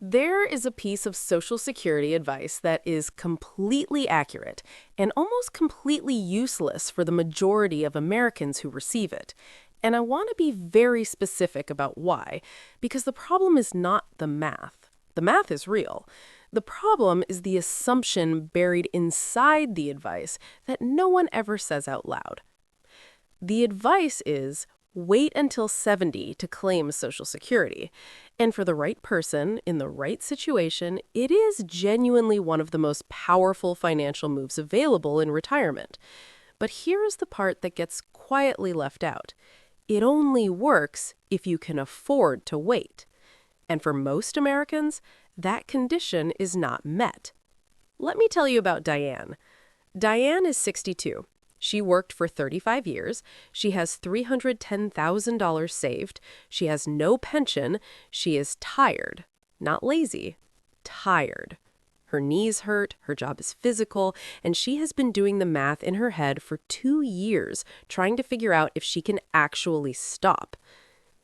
There is a piece of Social Security advice that is completely accurate and almost completely useless for the majority of Americans who receive it. And I want to be very specific about why, because the problem is not the math. The math is real. The problem is the assumption buried inside the advice that no one ever says out loud. The advice is wait until 70 to claim Social Security. And for the right person, in the right situation, it is genuinely one of the most powerful financial moves available in retirement. But here is the part that gets quietly left out. It only works if you can afford to wait. And for most Americans, that condition is not met. Let me tell you about Diane. Diane is 62. She worked for 35 years. She has $310,000 saved. She has no pension. She is tired, not lazy, tired. Her knees hurt, her job is physical, and she has been doing the math in her head for 2 years, trying to figure out if she can actually stop.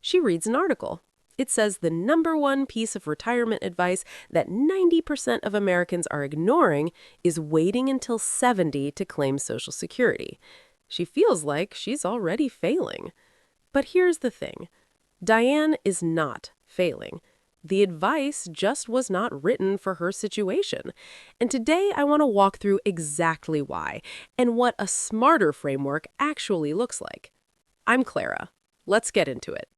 She reads an article. It says the number one piece of retirement advice that 90% of Americans are ignoring is waiting until 70 to claim Social Security. She feels like she's already failing. But here's the thing. Diane is not failing. The advice just was not written for her situation. And today I want to walk through exactly why and what a smarter framework actually looks like. I'm Clara. Let's get into it.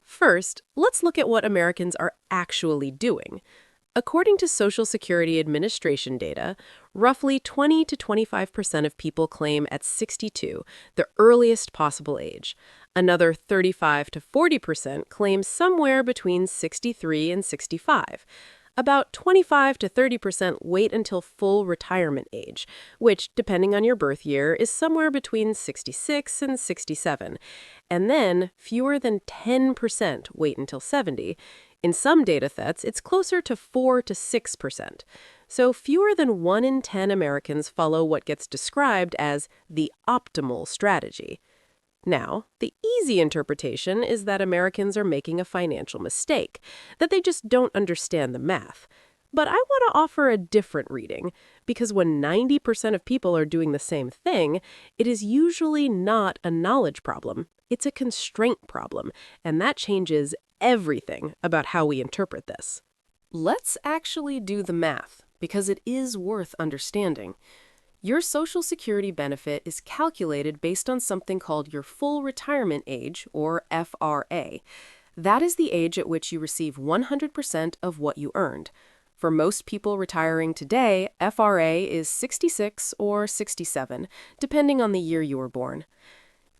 First, let's look at what Americans are actually doing. According to Social Security Administration data, roughly 20 to 25% of people claim at 62, the earliest possible age. Another 35 to 40% claim somewhere between 63 and 65. About 25 to 30% wait until full retirement age, which, depending on your birth year, is somewhere between 66 and 67. And then fewer than 10% wait until 70. In some data sets, it's closer to 4 to 6%. So fewer than 1 in 10 Americans follow what gets described as the optimal strategy. Now, the easy interpretation is that Americans are making a financial mistake, that they just don't understand the math. But I want to offer a different reading, because when 90% of people are doing the same thing, it is usually not a knowledge problem. It's a constraint problem, and that changes everything about how we interpret this. Let's actually do the math, because it is worth understanding. Your Social Security benefit is calculated based on something called your full retirement age, or FRA. That is the age at which you receive 100% of what you earned. For most people retiring today, FRA is 66 or 67, depending on the year you were born.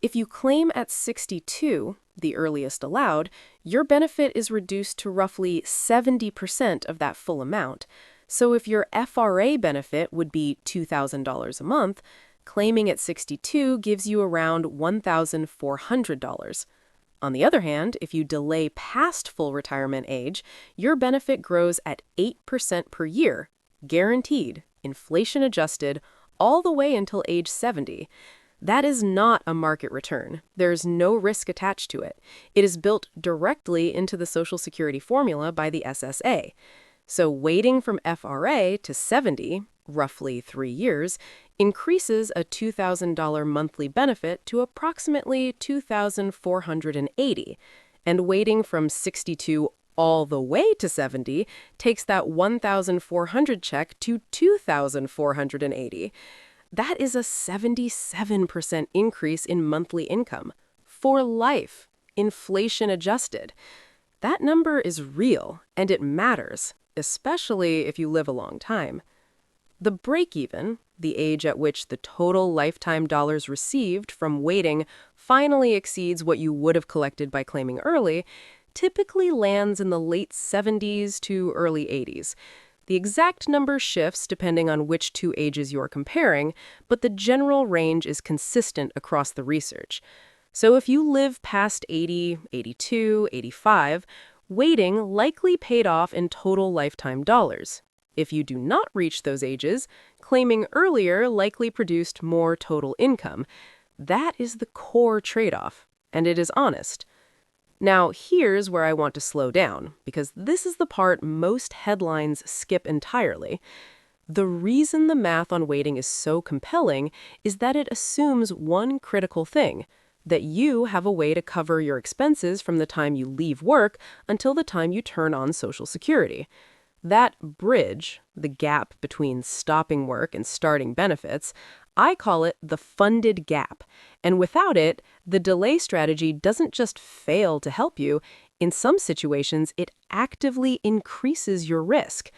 If you claim at 62, the earliest allowed, your benefit is reduced to roughly 70% of that full amount. So if your FRA benefit would be $2,000 a month, claiming at 62 gives you around $1,400. On the other hand, if you delay past full retirement age, your benefit grows at 8% per year, guaranteed, inflation adjusted, all the way until age 70. That is not a market return. There's no risk attached to it. It is built directly into the Social Security formula by the SSA. So waiting from FRA to 70, roughly 3 years, increases a $2,000 monthly benefit to approximately $2,480, and waiting from 62 all the way to 70 takes that 1,400 check to 2,480. That is a 77% increase in monthly income for life, inflation adjusted. That number is real, and it matters, especially if you live a long time. The break-even, the age at which the total lifetime dollars received from waiting finally exceeds what you would have collected by claiming early, typically lands in the late 70s to early 80s. The exact number shifts depending on which two ages you're comparing, but the general range is consistent across the research. So if you live past 80, 82, 85, waiting likely paid off in total lifetime dollars. If you do not reach those ages, claiming earlier likely produced more total income. That is the core trade-off, and it is honest. Now, here's where I want to slow down, because this is the part most headlines skip entirely. The reason the math on waiting is so compelling is that it assumes one critical thing, that you have a way to cover your expenses from the time you leave work until the time you turn on Social Security. That bridge, the gap between stopping work and starting benefits, I call it the funded gap. And without it, the delay strategy doesn't just fail to help you. In some situations, it actively increases your risk.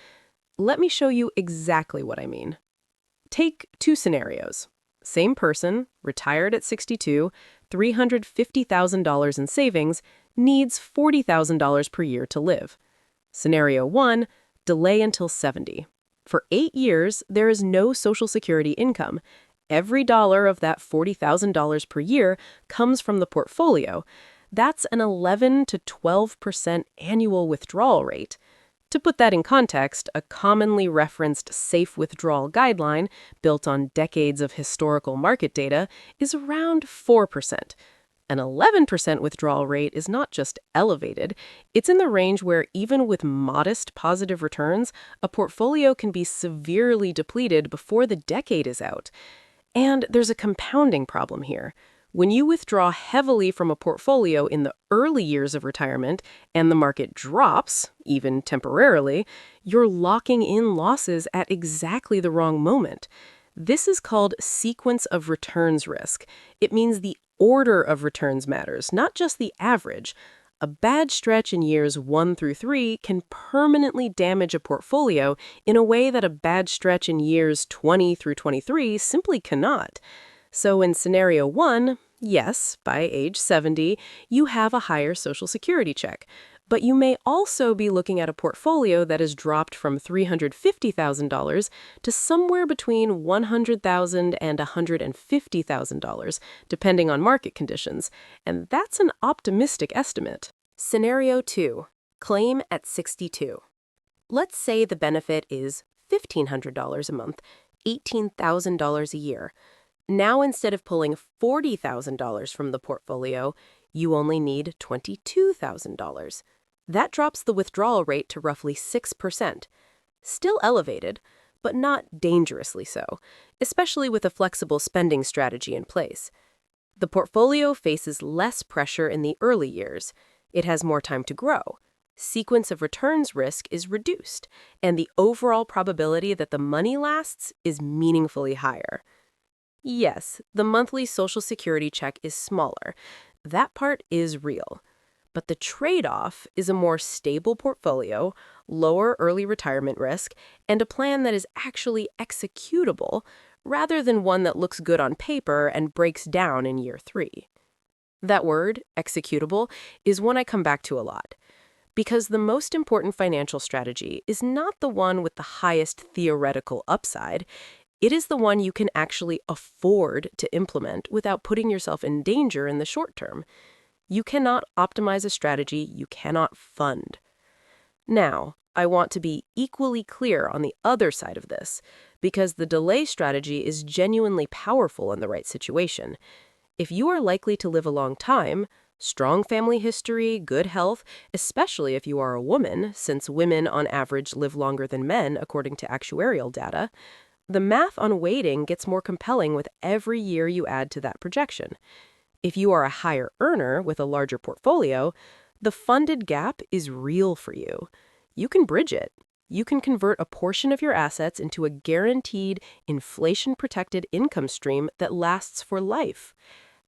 Let me show you exactly what I mean. Take two scenarios. Same person, retired at 62, $350,000 in savings, needs $40,000 per year to live. Scenario 1, delay until 70. For 8 years, there is no Social Security income. Every dollar of that $40,000 per year comes from the portfolio. That's an 11 to 12% annual withdrawal rate. To put that in context, a commonly referenced safe withdrawal guideline, built on decades of historical market data, is around 4%. An 11% withdrawal rate is not just elevated, it's in the range where even with modest positive returns, a portfolio can be severely depleted before the decade is out. And there's a compounding problem here. When you withdraw heavily from a portfolio in the early years of retirement and the market drops, even temporarily, you're locking in losses at exactly the wrong moment. This is called sequence of returns risk. It means the order of returns matters, not just the average. A bad stretch in years 1 through 3 can permanently damage a portfolio in a way that a bad stretch in years 20 through 23 simply cannot. So in scenario 1, yes, by age 70, you have a higher Social Security check. But you may also be looking at a portfolio that has dropped from $350,000 to somewhere between $100,000 and $150,000, depending on market conditions. And that's an optimistic estimate. Scenario 2. Claim at 62. Let's say the benefit is $1,500 a month, $18,000 a year. Now, instead of pulling $40,000 from the portfolio, you only need $22,000. That drops the withdrawal rate to roughly 6%. Still elevated, but not dangerously so, especially with a flexible spending strategy in place. The portfolio faces less pressure in the early years. It has more time to grow. Sequence of returns risk is reduced, and the overall probability that the money lasts is meaningfully higher. Yes, the monthly Social Security check is smaller. That part is real. But the trade-off is a more stable portfolio, lower early retirement risk, and a plan that is actually executable, rather than one that looks good on paper and breaks down in year 3. That word, executable, is one I come back to a lot. Because the most important financial strategy is not the one with the highest theoretical upside. It is the one you can actually afford to implement without putting yourself in danger in the short term. You cannot optimize a strategy you cannot fund. Now, I want to be equally clear on the other side of this, because the delay strategy is genuinely powerful in the right situation. If you are likely to live a long time, strong family history, good health, especially if you are a woman, since women on average live longer than men according to actuarial data, the math on waiting gets more compelling with every year you add to that projection. If you are a higher earner with a larger portfolio, the funded gap is real for you. You can bridge it. You can convert a portion of your assets into a guaranteed, inflation-protected income stream that lasts for life.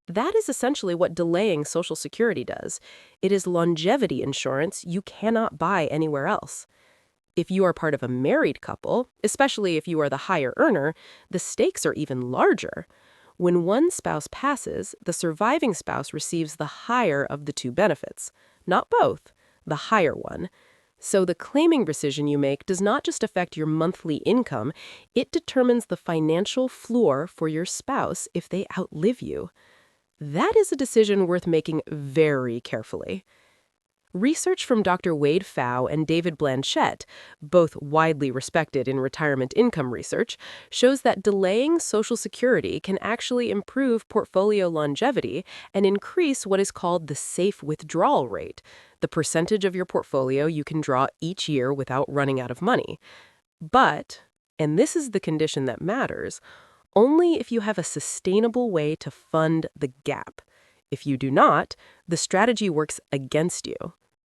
That is essentially what delaying Social Security does. It is longevity insurance you cannot buy anywhere else. If you are part of a married couple, especially if you are the higher earner, the stakes are even larger. When one spouse passes, the surviving spouse receives the higher of the two benefits, not both, the higher one. So the claiming decision you make does not just affect your monthly income, it determines the financial floor for your spouse if they outlive you. That is a decision worth making very carefully. Research from Dr. Wade Pfau and David Blanchett, both widely respected in retirement income research, shows that delaying Social Security can actually improve portfolio longevity and increase what is called the safe withdrawal rate, the percentage of your portfolio you can draw each year without running out of money. But, and this is the condition that matters, only if you have a sustainable way to fund the gap. If you do not, the strategy works against you.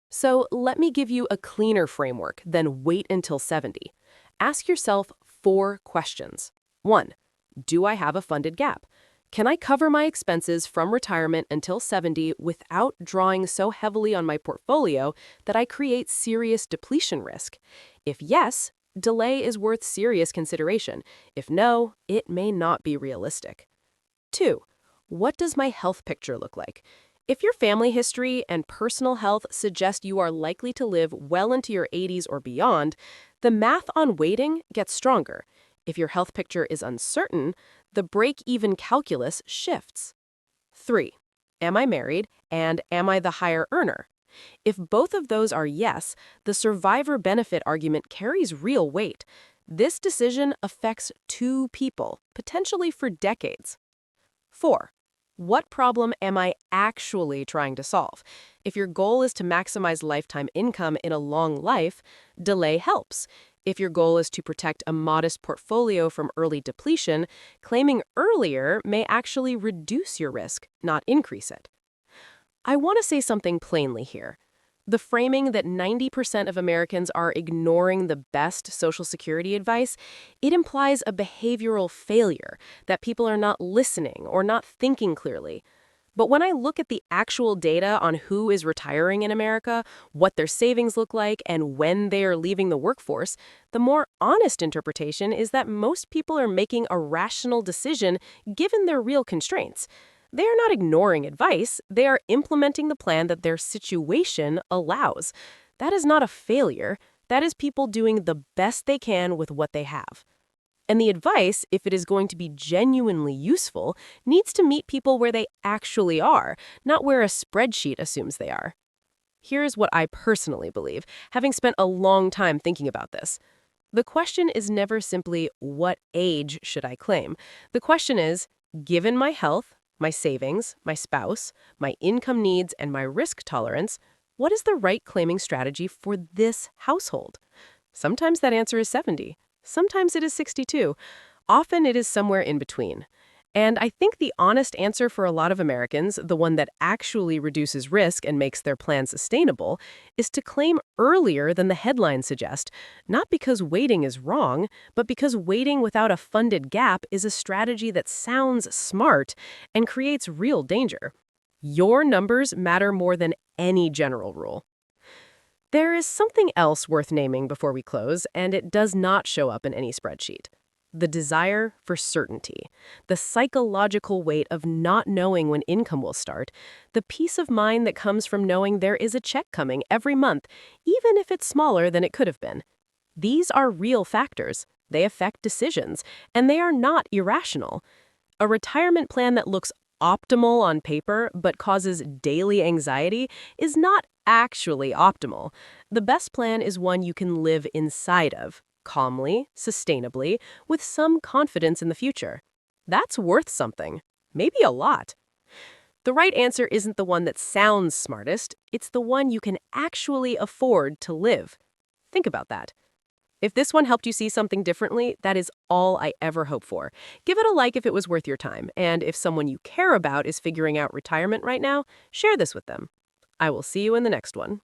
So let me give you a cleaner framework than wait until 70. Ask yourself 4 questions. 1. Do I have a funded gap? Can I cover my expenses from retirement until 70 without drawing so heavily on my portfolio that I create serious depletion risk? If yes, delay is worth serious consideration. If no, it may not be realistic. 2. What does my health picture look like? If your family history and personal health suggest you are likely to live well into your 80s or beyond, the math on waiting gets stronger. If your health picture is uncertain, the break-even calculus shifts. 3. Am I married, and am I the higher earner? If both of those are yes, the survivor benefit argument carries real weight. This decision affects 2 people, potentially for decades. 4. What problem am I actually trying to solve? If your goal is to maximize lifetime income in a long life, delay helps. If your goal is to protect a modest portfolio from early depletion, claiming earlier may actually reduce your risk, not increase it. I want to say something plainly here. The framing that 90% of Americans are ignoring the best Social Security advice, it implies a behavioral failure, that people are not listening or not thinking clearly. But when I look at the actual data on who is retiring in America, what their savings look like, and when they are leaving the workforce, the more honest interpretation is that most people are making a rational decision given their real constraints. They are not ignoring advice, they are implementing the plan that their situation allows. That is not a failure, that is people doing the best they can with what they have. And the advice, if it is going to be genuinely useful, needs to meet people where they actually are, not where a spreadsheet assumes they are. Here's what I personally believe, having spent a long time thinking about this. The question is never simply, what age should I claim? The question is, given my health, my savings, my spouse, my income needs, and my risk tolerance, what is the right claiming strategy for this household? Sometimes that answer is 70. Sometimes it is 62. Often it is somewhere in between. And I think the honest answer for a lot of Americans, the one that actually reduces risk and makes their plan sustainable, is to claim earlier than the headlines suggest, not because waiting is wrong, but because waiting without a funded gap is a strategy that sounds smart and creates real danger. Your numbers matter more than any general rule. There is something else worth naming before we close, and it does not show up in any spreadsheet. The desire for certainty, the psychological weight of not knowing when income will start, the peace of mind that comes from knowing there is a check coming every month, even if it's smaller than it could have been. These are real factors. They affect decisions, and they are not irrational. A retirement plan that looks optimal on paper but causes daily anxiety is not actually optimal. The best plan is one you can live inside of, calmly, sustainably, with some confidence in the future. That's worth something, maybe a lot. The right answer isn't the one that sounds smartest, it's the one you can actually afford to live. Think about that. If this one helped you see something differently, that is all I ever hope for. Give it a like if it was worth your time, and if someone you care about is figuring out retirement right now, share this with them. I will see you in the next one.